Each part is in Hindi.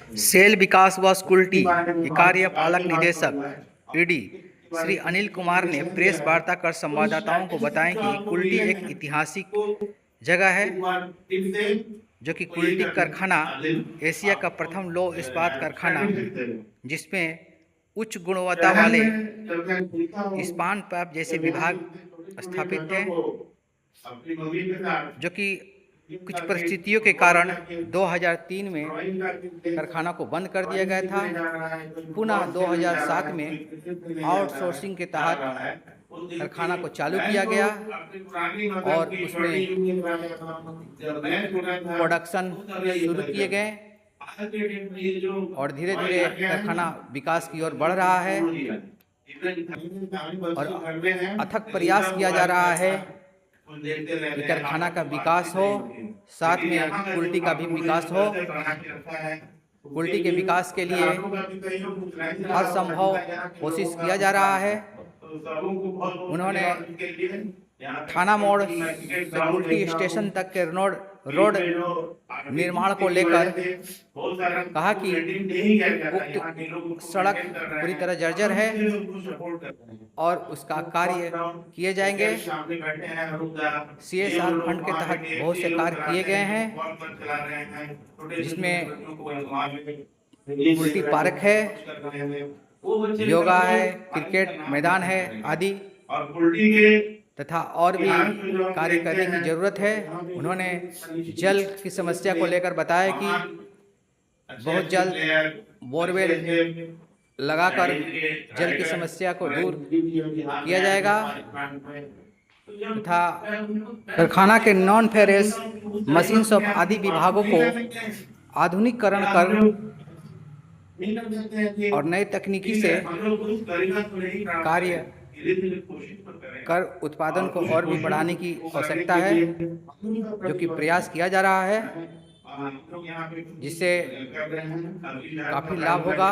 सेल विकास व स्कूल-टी के कार्यपालक निदेशक ईडी श्री अनिल कुमार ने प्रेस वार्ता कर संवाददाताओं को बताया कि कुल्टी एक ऐतिहासिक जगह है, जो कि कुल्टी कारखाना एशिया का प्रथम लौह इस्पात कारखाना, जिसमें उच्च गुणवत्ता वाले इस्पात पाइप जैसे विभाग स्थापित थे, जो कि कुछ परिस्थितियों के कारण 2003 में कारखाना को बंद कर दिया गया था। पुनः 2007 में आउटसोर्सिंग के तहत कारखाना को चालू किया गया और उसमें प्रोडक्शन शुरू किए गए और धीरे धीरे कारखाना विकास की ओर बढ़ रहा है और अथक प्रयास किया जा रहा है कि कारखाना का विकास हो, साथ में कुल्टी का भी विकास हो। कुल्टी के विकास के लिए हर संभव कोशिश किया जा रहा है। उन्होंने थाना मोड़ से कुल्टी स्टेशन तक के रोड निर्माण को लेकर कहा कि उक्त सड़क पूरी तरह जर्जर है और उसका कार्य किए जाएंगे। CSR फंड के तहत बहुत से कार्य किए गए हैं, जिसमें कुल्टी पार्क है, योगा है, क्रिकेट मैदान है आदि, तथा और भी कार्य करने की जरूरत है। उन्होंने जल की समस्या को लेकर बताया कि बहुत जल्द बोरवेल लगाकर जल की समस्या को दूर किया जाएगा तथा कारखाना के नॉन फेरस मशीन्स ऑफ आदि विभागों को आधुनिकीकरण कर और नई तकनीकी से कार्य कर उत्पादन को और भी बढ़ाने की आवश्यकता है, जो कि प्रयास किया जा रहा है, जिससे काफ़ी लाभ होगा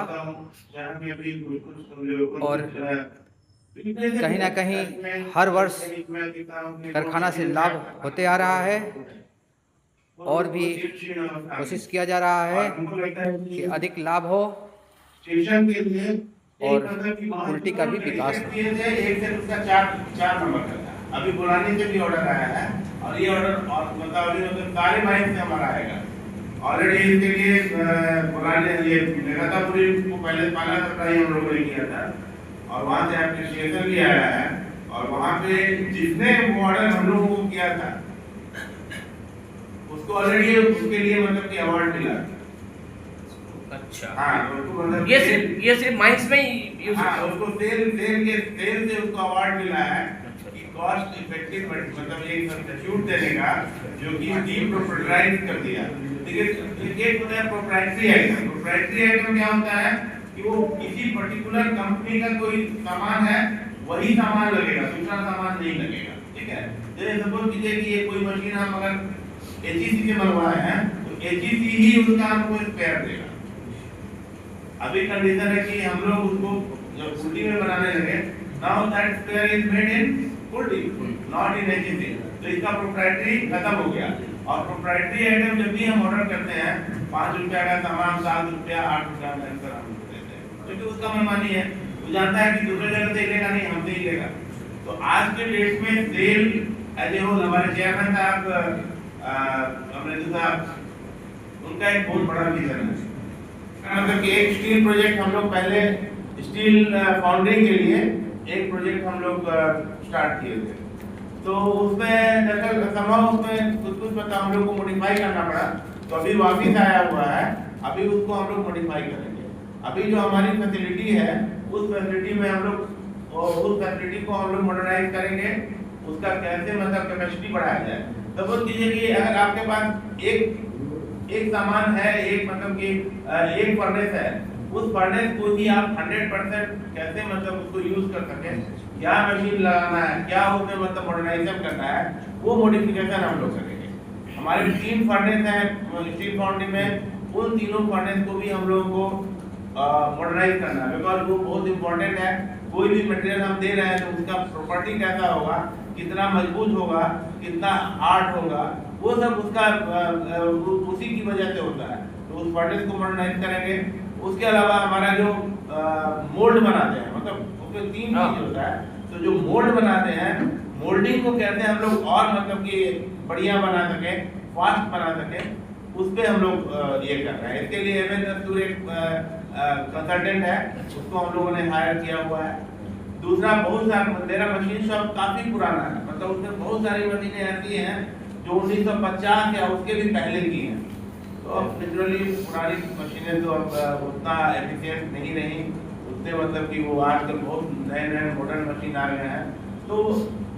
और कहीं ना कहीं हर वर्ष कारखाना से लाभ होते आ रहा है और भी कोशिश किया जा रहा है कि अधिक लाभ हो और कुल्टी का भी विकास हो। एक से उसका 4 नंबर का था। अभी बुलाने से भी ऑर्डर आया है और ये ऑर्डर और मतलब सारे माइंड से हमारा आएगा। ऑलरेडी इसके लिए बुलाने ये लगातापुरी को पहले पाला तक ही हम लोगों ने किया था और वहाँ से एप्लीकेशन भी आया है और वहाँ पे जिसने ऑर्डर हम लोगों को किया था उसको ऑलरेडी उसके लिए मतलब कि अवार्ड मिला। अच्छा हाँ, मतलब ये सिर्फ माइंस में ही उसको सेल से उसको अवार्ड मिला है कि कॉस्ट इफेक्टिव मतलब एक सब्स्टिट्यूट देने का जो कि डीप प्रोप्राइटराइज कर दिया। देखिए एक होता है प्रोप्राइटरी आइटम। प्रोप्राइटरी आइटम क्या होता है कि वो किसी पर्टिकुलर कंपनी का कोई सामान है, वही सामान लगेगा, दूसरा सामान नहीं लगेगा। ठीक है, जैसे सपोज कीजिए कि ये कोई मशीन हम अगर HEC से बनवाए हैं तो HEC ही उसका हमको स्पेयर देगा। अभी कंडीशन है कि हम लोग उसको जब कुल्टी में बनाने लगे, now that spare is made in Kulti, not in HEC। तो इसका प्रोप्राइटरी खत्म हो गया और प्रोप्राइटरी आइटम जब भी हम ऑर्डर करते हैं 5 रुपया का सामान 7 रुपया 8 रुपया में अंतर हम देते हैं, क्योंकि उसका मनमानी है। वो जानता है कि दूसरे जगह से लेगा नहीं, हमसे ही लेगा। तो आज के डेट में सेल एज ए होल हमारे चेयरमैन साहब अमृत साहब, उनका एक बहुत बड़ा विजन है। मतलब कि एक स्टील प्रोजेक्ट हम लोग पहले स्टील फाउंड्री के लिए एक प्रोजेक्ट हम लोग स्टार्ट किए थे, तो उसमें संभव उसमें कुछ मतलब हम लोग को मॉडिफाई करना पड़ा, तो अभी वापिस आया हुआ है, अभी उसको हम लोग मॉडिफाई करेंगे। अभी जो हमारी फैसिलिटी है उस फैसिलिटी में हम लोग उस फैसिलिटी को हम लोग मॉडर्नाइज करेंगे, उसका कैसे मतलब कैपेसिटी बढ़ाया जाए। सपोज कीजिए कि अगर आपके पास एक सामान है, एक मतलब कि एक फर्नेस है, उस फर्नेस को भी आप 100% कैसे मतलब उसको यूज कर सकें, क्या मशीन लगाना है, क्या उसमें मतलब मॉडर्नाइजेशन करना है, वो मॉडिफिकेशन हम लोग करेंगे। हमारे 3 फर्नेस हैं स्टील फाउंड्री में, उन तीनों फर्नेस को भी हम लोगों को मॉडर्नाइज करना है, बिकॉज वो बहुत इंपॉर्टेंट है। कोई भी मटेरियल हम दे रहे हैं तो उसका प्रॉपर्टी कैसा होगा, कितना मजबूत होगा, कितना हार्ड होगा, वो सब उसका उसी की वजह से होता है। तो उस फर्नेस को मॉडर्नाइज करेंगे। उसके अलावा हमारा जो मोल्ड बनाते हैं, मतलब उसमें 3 चीज होता है। तो जो मोल्ड बनाते हैं, मोल्डिंग को कहते हैं हम लोग, और मतलब कि बढ़िया बना सके, फास्ट बना सके, उस पे हम लोग ये कर रहे हैं। इसके लिए एमएन दस्तूर एक कंसल्टेंट है, उसको हम लोगों ने हायर किया हुआ है। दूसरा, बहुत सारा मेरा मशीन शॉप काफी पुराना है, मतलब उसमें बहुत सारी मशीनें ऐसी हैं जो 1950 या उसके भी पहले की हैं। तो अब नेचुरली पुरानी मशीनें तो अब उतना एफिशिएंट नहीं रही, उतने मतलब कि वो आजकल बहुत नए नए मॉडर्न मशीन आ गए हैं। तो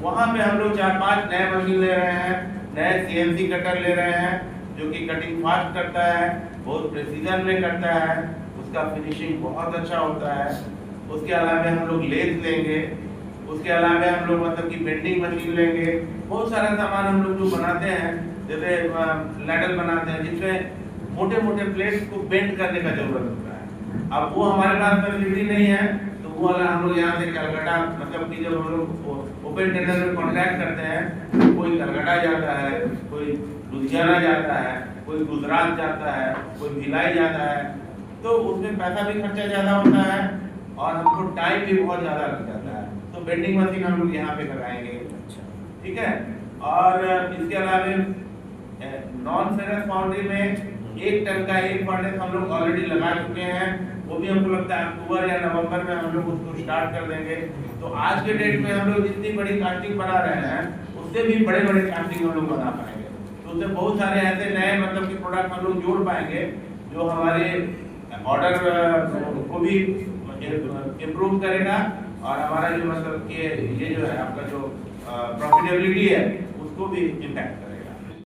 वहाँ पे हम लोग 4-5 नए मशीन ले रहे हैं, नए CNC कटर ले रहे हैं जो कि कटिंग फास्ट करता है, बहुत प्रिसीजन में करता है, उसका फिनिशिंग बहुत अच्छा होता है। उसके अलावा हम लोग लेथ लेंगे, उसके अलावा हम लोग मतलब कि बेंडिंग मशीन लेंगे। बहुत सारा सामान हम लोग जो बनाते हैं, जैसे लैडल बनाते हैं जिसमें मोटे मोटे प्लेट्स को बेंड करने का जरूरत होता है। अब वो हमारे पास फैसिलिटी नहीं है, तो वो वाला हम लोग यहाँ से कलकत्ता, मतलब कि जब हम लोग ओपन टेंडर में कॉन्ट्रैक्ट करते हैं, तो कोई कलकत्ता जाता है, कोई लुधियाना जाता है, कोई गुजरात जाता है, कोई भिलाई जाता है, तो उसमें पैसा भी खर्चा ज़्यादा होता है और हमको टाइम भी बहुत ज़्यादा लग जाता है। तो बेंडिंग मशीन हम लोग यहाँ पे लगाएंगे, ठीक है। और इसके अलावा नॉन फेरस फाउंड्री में 1 टन का एक फर्नेस हम लोग ऑलरेडी लगा चुके हैं, वो भी हमको लगता है अक्टूबर या नवंबर में हम लोग उसको स्टार्ट कर देंगे। तो आज के डेट में हम लोग जितनी बड़ी कास्टिंग बना रहे हैं, उससे भी बड़े बड़े कास्टिंग हम लोग बना पाएंगे। तो उससे बहुत सारे ऐसे नए मतलब कि प्रोडक्ट हम लोग जोड़ पाएंगे जो हमारे ऑर्डर को भी इम्प्रूव करेगा और हमारा जो मतलब कि ये जो है आपका जो प्रॉफिटेबिलिटी है उसको भी इम्पैक्ट करेगा।